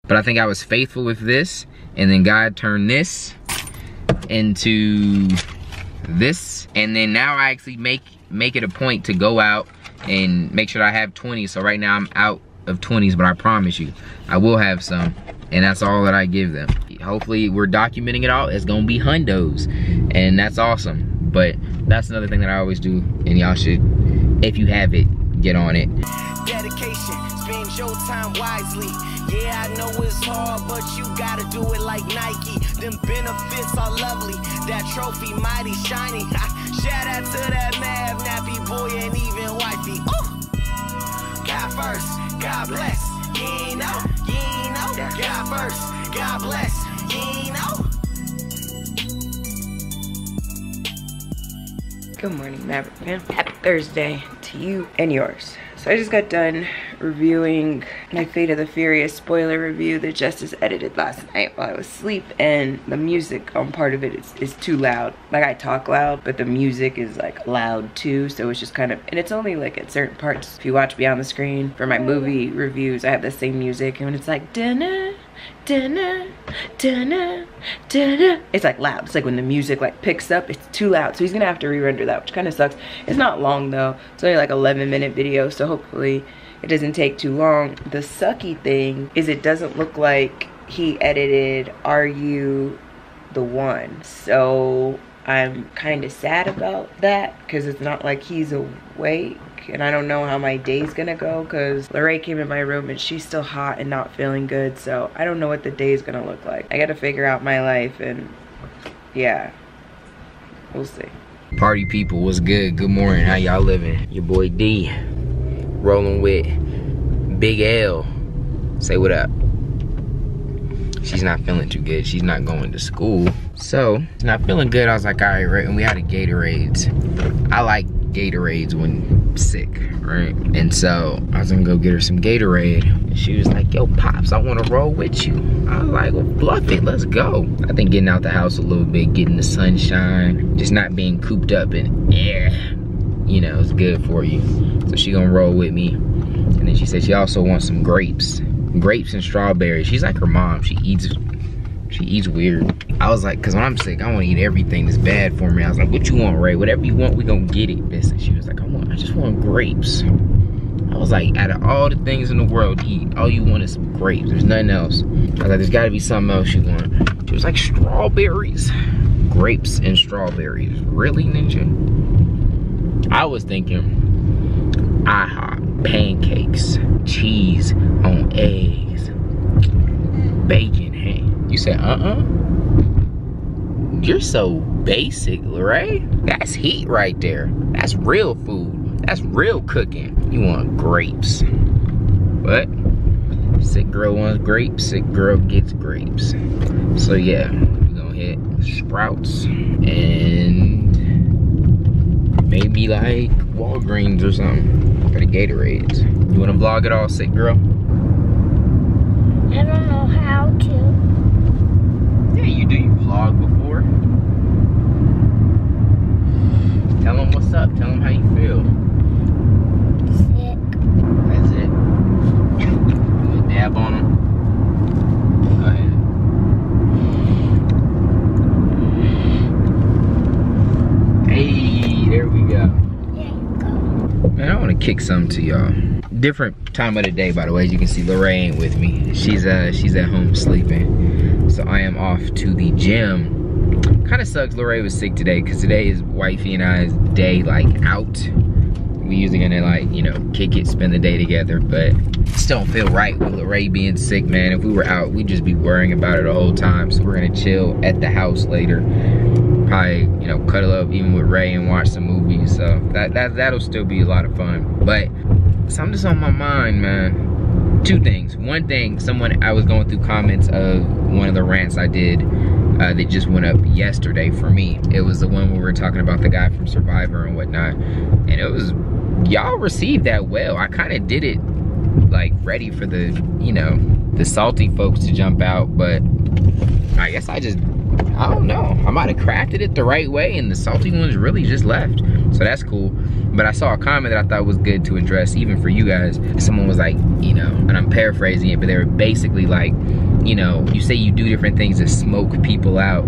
But I think I was faithful with this, and then God turned this into this, and then now I actually make it a point to go out and make sure that I have 20s. So right now I'm out of 20s, but I promise you I will have some, and that's all that I give them. Hopefully we're documenting it all. It's gonna be hundos, and that's awesome. But that's another thing that I always do, and y'all should, if you have it, get on it. Dedication, spend your time wisely. Yeah, I know it's hard, but you gotta do it like Nike. Them benefits are lovely, that trophy mighty shiny. Shout out to that Mav, nappy boy, and even wifey. God first, God bless. You ain't know, you ain't know. God first, God bless. You ain't know. Good morning, Maverick fam. Happy Thursday to you and yours. So I just got done reviewing my Fate of the Furious spoiler review that Justice edited last night while I was asleep, and the music on part of it is too loud. Like, I talk loud, but the music is like loud too, so it's just kind of, and it's only like at certain parts. If you watch Beyond the Screen, for my movie reviews, I have the same music, and when it's like da-na, da-na, da-na, da-na, it's like loud. It's like when the music like picks up, it's too loud. So he's gonna have to re-render that, which kind of sucks. It's not long though. It's only like 11-minute video, so hopefully it doesn't take too long. The sucky thing is it doesn't look like he edited Are You the One? So I'm kind of sad about that, because it's not like he's awake, and I don't know how my day's gonna go, because Lorraine came in my room and she's still hot and not feeling good, so I don't know what the day's gonna look like. I gotta figure out my life, and yeah, we'll see. Party people, what's good? Good morning, how y'all living? Your boy D, rolling with Big L. Say what up. She's not feeling too good. She's not going to school, so she's not feeling good. I was like, all right, and we had a Gatorades. I like Gatorades when sick, right? And so I was gonna go get her some Gatorade, and she was like, yo, Pops, I wanna roll with you. I was like, well, bluff it, let's go. I think getting out the house a little bit, getting the sunshine, just not being cooped up in air, you know, it's good for you. So she gonna roll with me. And then she said she also wants some grapes and strawberries. She's like her mom, she eats weird. I was like, cause when I'm sick, I wanna eat everything that's bad for me. I was like, what you want, Ray? Whatever you want, we gonna get it, bitch. And she was like, I just want grapes. I was like, out of all the things in the world to eat, all you want is some grapes. There's nothing else. I was like, there's gotta be something else you want. She was like, strawberries. Grapes and strawberries. Really, Ninja? I was thinking, IHOP, pancakes, cheese on eggs, bacon, hey. You said, You're so basic, Lorraine. That's heat right there. That's real food. That's real cooking. You want grapes. What? Sick girl wants grapes, sick girl gets grapes. So yeah, we're gonna hit Sprouts and maybe like Walgreens or something for the Gatorades. You wanna vlog it all, sick girl? I don't know how to. Yeah, you do. You vlog before. Tell them what's up. Tell them how you feel. Sick. That's it. You wanna dab on them? Go ahead. Hey, there we go. There you go. Man, I want to kick something to y'all. Different time of the day, by the way. As you can see, Lorraine ain't with me. She's at home sleeping. So I am off to the gym. Kind of sucks Lorraine was sick today, because today is wifey and I's day, like, out. We usually gonna, like, you know, kick it, spend the day together, but still don't feel right with Lorraine being sick, man. If we were out, we'd just be worrying about it the whole time. So we're gonna chill at the house later. Probably, you know, cuddle up even with Ray and watch some movies. So that'll still be a lot of fun. But something's on my mind, man. Two things. One thing, I was going through comments of one of the rants I did that just went up yesterday for me. It was the one where we were talking about the guy from Survivor and whatnot. And it was, y'all received that well. I kind of did it like ready for the, you know, the salty folks to jump out, but I guess I just I don't know. I might have crafted it the right way and the salty ones really just left. So that's cool. But I saw a comment that I thought was good to address, even for you guys. Someone was like, you know, and I'm paraphrasing it, but they were basically like, you know, you say you do different things to smoke people out.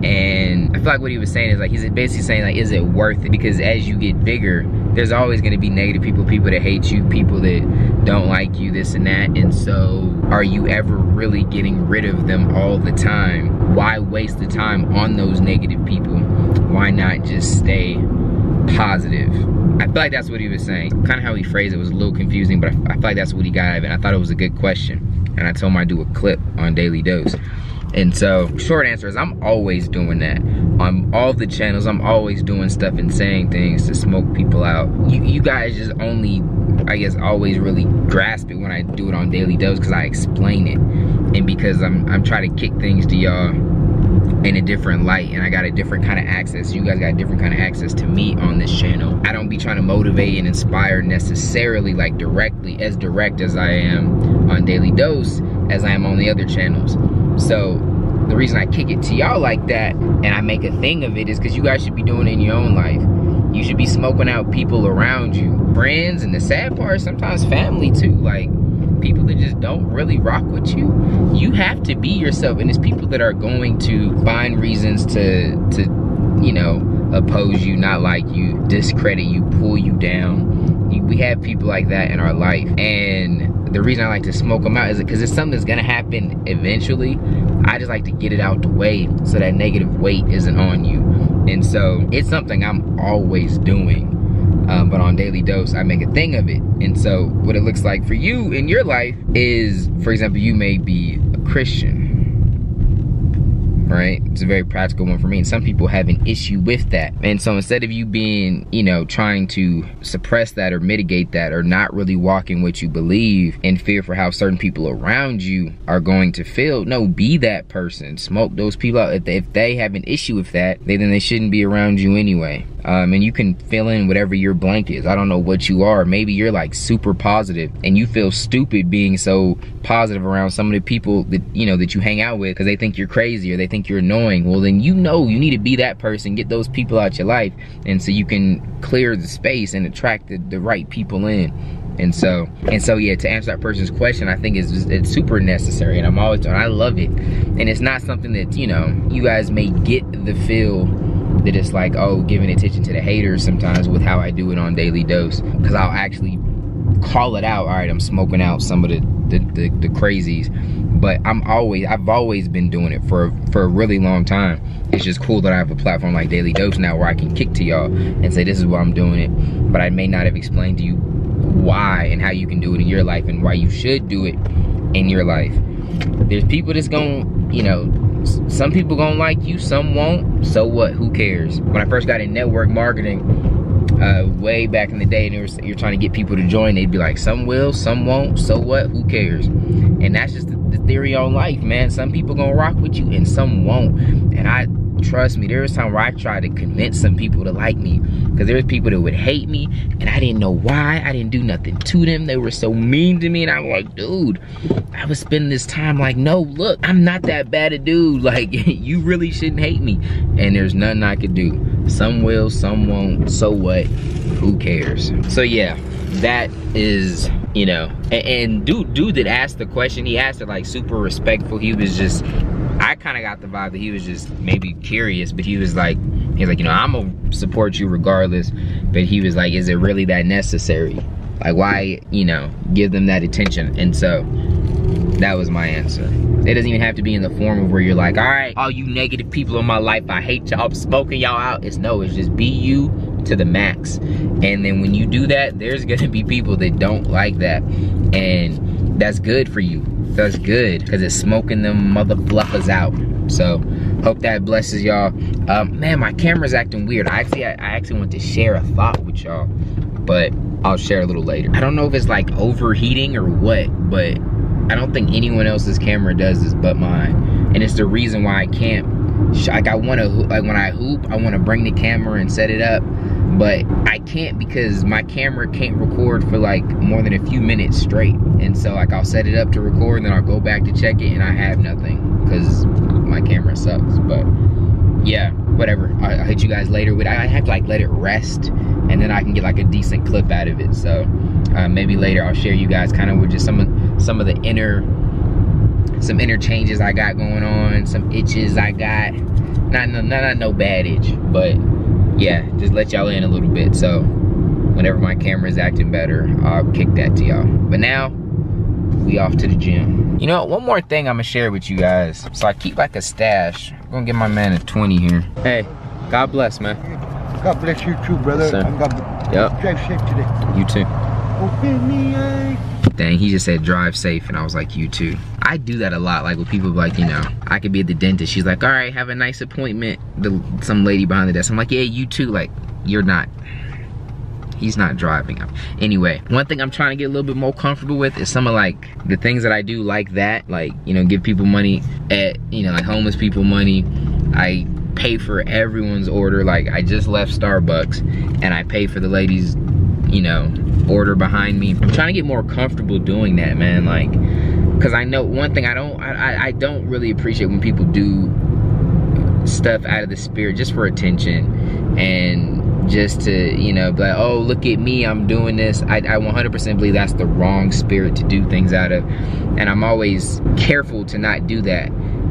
And I feel like what he was saying is like, he's basically saying like, is it worth it? Because as you get bigger, there's always gonna be negative people, people that hate you, people that don't like you, this and that. And so are you ever really getting rid of them all the time? Why waste the time on those negative people? Why not just stay positive? I feel like that's what he was saying. Kind of how he phrased it was a little confusing, but I feel like that's what he got out of it. I thought it was a good question. And I told him I'd do a clip on Daily Dose. And so, short answer is I'm always doing that. On all the channels, I'm always doing stuff and saying things to smoke people out. You guys just only, I guess, always really grasp it when I do it on Daily Dose because I explain it. And because I'm trying to kick things to y'all in a different light, and I got a different kind of access. You guys got a different kind of access to me on this channel. I don't be trying to motivate and inspire necessarily like directly, as direct as I am on Daily Dose as I am on the other channels. So the reason I kick it to y'all like that and I make a thing of it is because you guys should be doing it in your own life. You should be smoking out people around you, friends, and the sad part, sometimes family too. Like people that just don't really rock with you. You have to be yourself, and it's people that are going to find reasons to you know, oppose you, not like you, discredit you, pull you down. We have people like that in our life, and the reason I like to smoke them out is because it's something that's gonna happen eventually. I just like to get it out the way so that negative weight isn't on you. And so it's something I'm always doing. But on Daily Dose, I make a thing of it. And so what it looks like for you in your life is, for example, you may be a Christian, right? It's a very practical one for me, and some people have an issue with that. And so instead of you being, you know, trying to suppress that or mitigate that or not really walking what you believe in fear for how certain people around you are going to feel, no, be that person. Smoke those people out. If they have an issue with that, then they shouldn't be around you anyway. And you can fill in whatever your blank is. I don't know what you are. Maybe you're like super positive and you feel stupid being so positive around some of the people that, you know, that you hang out with because they think you're crazy or they think you're annoying. Well, then you know you need to be that person, get those people out your life, and so you can clear the space and attract the right people in. And so yeah, to answer that person's question, I think it's super necessary, and I love it. And it's not something that, you know, you guys may get the feel that it's like, oh, giving attention to the haters sometimes with how I do it on Daily Dose, because I'll actually call it out. All right, I'm smoking out some of the crazies, but I've always been doing it for a really long time. It's just cool that I have a platform like Daily Dose now where I can kick to y'all and say this is why I'm doing it, but I may not have explained to you why and how you can do it in your life and why you should do it in your life. There's people that's gonna, you know, some people gonna like you, some won't. So what? Who cares? When I first got in network marketing, way back in the day, and you're trying to get people to join, they'd be like, some will, some won't. So what? Who cares? And that's just the theory on life, man. Some people gonna rock with you, and some won't. And trust me, there was time where I tried to convince some people to like me, because there was people that would hate me, and I didn't know why. I didn't do nothing to them. They were so mean to me, and I'm like, dude, I was spending this time like, no, look, I'm not that bad a dude. Like, you really shouldn't hate me. And there's nothing I could do. Some will, some won't. So what? Who cares? So yeah, that is, you know, and dude that asked the question, he asked it like super respectful. He was just, I kind of got the vibe that he was just maybe curious, but he was like, you know, I'm gonna support you regardless. But he was like, is it really that necessary? Like, why, you know, give them that attention? And so that was my answer. It doesn't even have to be in the form of where you're like, all right, all you negative people in my life, I hate y'all, I'm smoking y'all out. It's just be you to the max. And then when you do that, there's gonna be people that don't like that, and that's good for you. That's good, because it's smoking them mother bluffers out. So hope that blesses y'all. Man, my camera's acting weird. I actually want to share a thought with y'all, but I'll share a little later. I don't know if it's like overheating or what, but I don't think anyone else's camera does this but mine. And it's the reason why I can't, like, I wanna, like, when I hoop, I wanna bring the camera and set it up, but I can't because my camera can't record for like more than a few minutes straight. And so like, I'll set it up to record and then I'll go back to check it and I have nothing. because my camera sucks. But yeah, whatever. I'll hit you guys later with. I have to like let it rest, and then I can get like a decent clip out of it. So maybe later I'll share you guys kind of with just some of the inner changes I got going on, some itches I got. Not no bad itch, but yeah, just let y'all in a little bit. So whenever my camera is acting better, I'll kick that to y'all. But now we off to the gym. You know, one more thing I'm gonna share with you guys. So I keep like a stash. I'm gonna give my man a 20 here. Hey, God bless, man. God bless you too, brother. Yes, and God drive safe today. You too. Open me eye. Dang, he just said drive safe, and I was like, you too. I do that a lot, like with people like, you know, I could be at the dentist. She's like, all right, have a nice appointment. Some lady behind the desk. I'm like, yeah, you too. Like, you're not. He's not driving. Anyway, one thing I'm trying to get a little bit more comfortable with is some of like the things that I do like that. Like, you know, give people money at, you know, like homeless people money. I pay for everyone's order. Like, I just left Starbucks and I pay for the lady's, you know, order behind me. I'm trying to get more comfortable doing that, man. Like, cause I know one thing I don't really appreciate when people do stuff out of the spirit just for attention and just to, you know, be like, oh, look at me, I'm doing this. I 100% believe that's the wrong spirit to do things out of, and I'm always careful to not do that.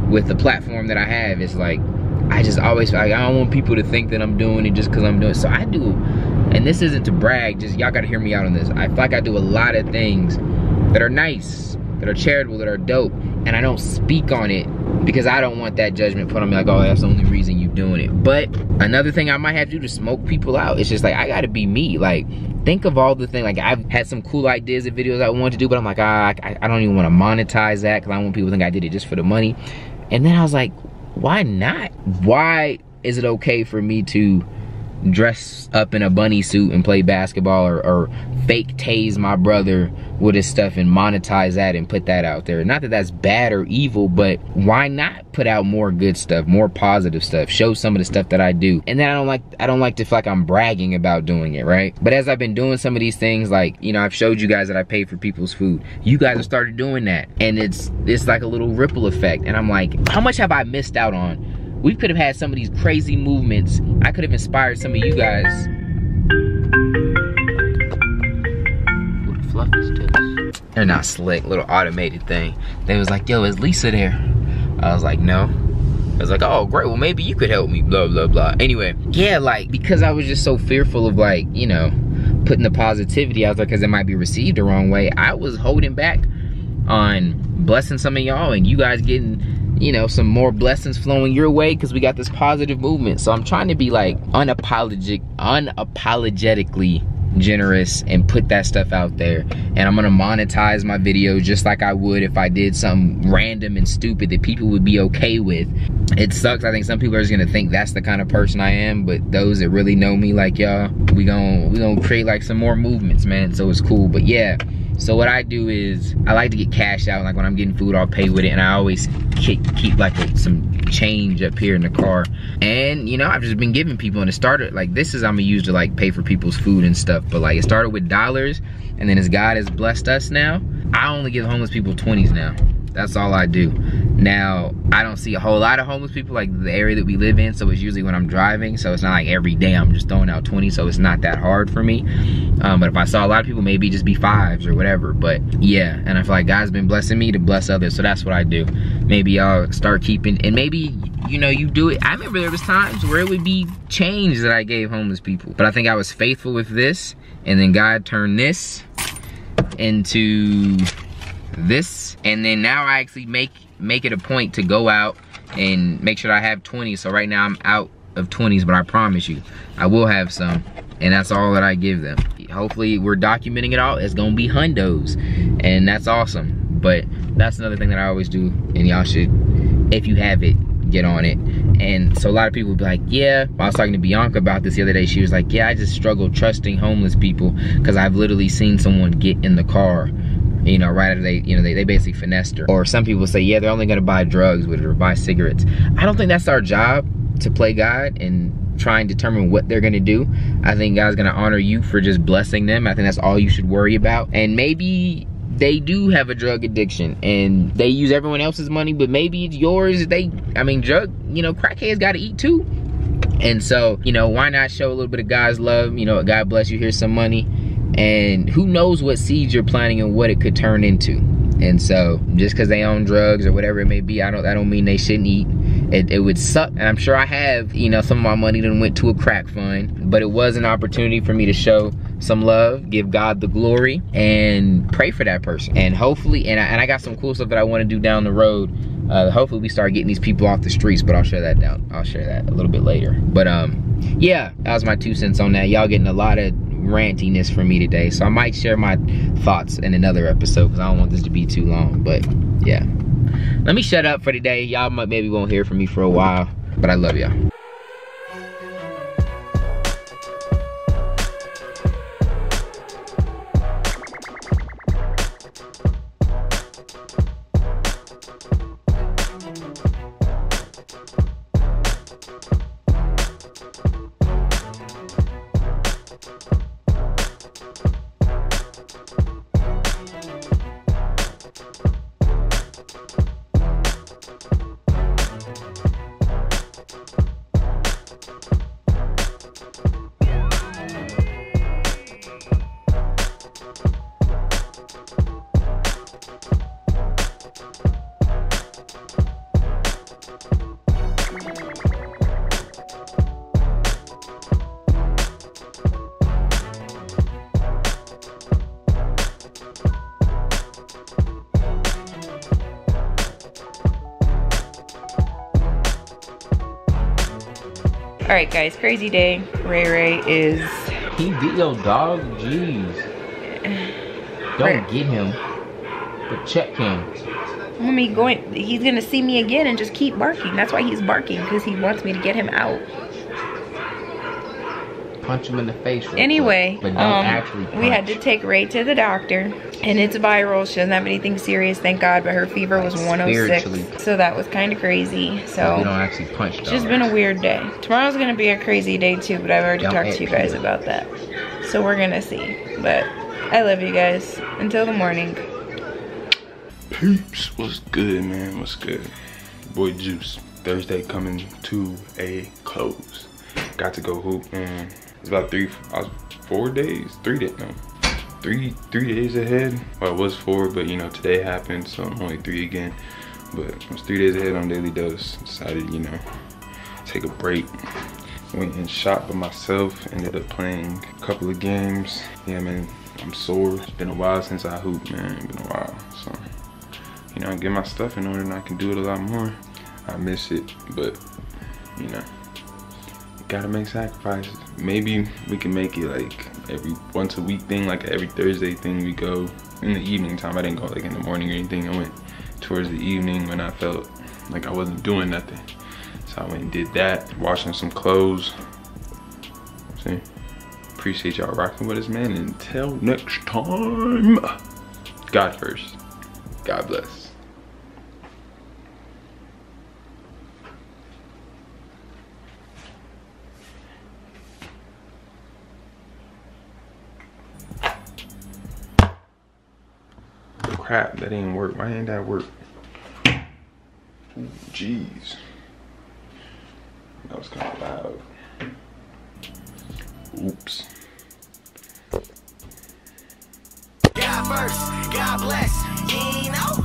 With the platform that I have, it's like, I just always feel like I don't want people to think that I'm doing it just because I'm doing it. So I do, and this isn't to brag, just y'all gotta hear me out on this. I feel like I do a lot of things that are nice, that are charitable, that are dope, and I don't speak on it because I don't want that judgment put on me like, oh, that's the only reason you doing it. But another thing I might have to do to smoke people out, it's just like, I gotta be me. Like, think of all the things, like I've had some cool ideas of videos I wanted to do, but I'm like, I don't even wanna monetize that because I don't want people to think I did it just for the money. And then I was like, why not? Why is it okay for me to dress up in a bunny suit and play basketball or fake tase my brother with his stuff and monetize that and put that out there? Not that that's bad or evil, but why not put out more good stuff, more positive stuff, show some of the stuff that I do? And then I don't like to feel like I'm bragging about doing it, right? But as I've been doing some of these things, like, you know, I've showed you guys that I pay for people's food. You guys have started doing that, and it's like a little ripple effect. And I'm like, how much have I missed out on? We could have had some of these crazy movements. I could have inspired some of you guys. What the fluff is this? They're not slick, little automated thing. They was like, yo, is Lisa there? I was like, no. I was like, oh, great, well, maybe you could help me, blah, blah, blah. Anyway, yeah, like, because I was just so fearful of, like, you know, putting the positivity out there because it might be received the wrong way, I was holding back on blessing some of y'all and you guys getting, you know, some more blessings flowing your way because we got this positive movement. So I'm trying to be like unapologetically generous and put that stuff out there. And I'm gonna monetize my videos just like I would if I did something random and stupid that people would be okay with. It sucks. I think some people are just gonna think that's the kind of person I am, but those that really know me like y'all, we gonna create like some more movements, man. So it's cool. But yeah, so what I do is I like to get cash out. Like when I'm getting food, I'll pay with it, and I always keep like some change up here in the car. And you know, I've just been giving people, and it started like this is I'm gonna use to like pay for people's food and stuff, but like it started with dollars, and then as God has blessed us now, I only give homeless people 20s now. That's all I do. Now, I don't see a whole lot of homeless people like the area that we live in, so it's usually when I'm driving, so it's not like every day I'm just throwing out 20, so it's not that hard for me. But if I saw a lot of people, maybe just be 5s or whatever. But yeah, and I feel like God's been blessing me to bless others, so that's what I do. Maybe y'all start keeping, and maybe, you know, you do it. I remember there was times where it would be change that I gave homeless people, but I think I was faithful with this, and then God turned this into this, and then now I actually make it a point to go out and make sure that I have 20s. So right now I'm out of 20s, but I promise you I will have some, and that's all that I give them. Hopefully we're documenting it all. It's gonna be hundos, and that's awesome. But that's another thing that I always do, and y'all should, if you have it, get on it. And so a lot of people would be like, yeah, I was talking to Bianca about this the other day. She was like, yeah, I just struggle trusting homeless people because I've literally seen someone get in the car, you know, right after they basically finessed her. Or some people say, yeah, they're only gonna buy drugs with it or buy cigarettes. I don't think that's our job, to play God and try and determine what they're gonna do. I think God's gonna honor you for just blessing them. I think that's all you should worry about. And maybe they do have a drug addiction and they use everyone else's money, but maybe it's yours. Crackheads gotta eat too. And so, why not show a little bit of God's love? God bless you, here's some money. And who knows what seeds you're planting and what it could turn into. And so, just because they own drugs or whatever it may be, I don't mean they shouldn't eat. It would suck, and I'm sure I have, some of my money that went to a crack fund, but it was an opportunity for me to show some love, give God the glory, and pray for that person. And hopefully, and I got some cool stuff that I want to do down the road. Hopefully we start getting these people off the streets, but I'll share that a little bit later. But yeah, that was my 2 cents on that. Y'all getting a lot of rantiness from me today, so I might share my thoughts in another episode because I don't want this to be too long. But yeah, let me shut up for today. Y'all maybe won't hear from me for a while, but I love y'all. Alright guys, crazy day. Ray is... He beat your dog? Jeez. Don't get him, but check him. He's gonna see me again and just keep barking. That's why he's barking, because he wants me to get him out. Punch him in the face real anyway, quick, but don't actually punch. We had to take Ray to the doctor, and it's viral. She doesn't have anything serious, thank God, but her fever was 106, so that was kind of crazy. So we don't actually punch dogs. It's just been a weird day. Tomorrow's gonna be a crazy day too, but I've already talked to you guys about that, so we're gonna see. But I love you guys. Until the morning. Peeps, what's good, man? What's good? Boy Juice. Thursday coming to a close. Got to go hoop, man. It's about 3 days ahead. Well, it was 4, but today happened, so I'm only 3 again. But I was 3 days ahead on daily dose. Decided, take a break. Went and shot by myself. Ended up playing a couple of games. Yeah, man, I'm sore. It's been a while since I hooped, man. It's been a while, so I get my stuff in order and I can do it a lot more. I miss it, but gotta make sacrifices. Maybe we can make it like every once a week thing, like every Thursday thing. We go in the evening time. I didn't go like in the morning or anything. I went towards the evening when I felt like I wasn't doing nothing. So I went and did that, washing some clothes. See, appreciate y'all rocking with us, man. Until next time, God first. God bless. Crap, that didn't work. Why didn't that work? Ooh, jeez. That was kind of loud. Oops. God first, God bless. You know.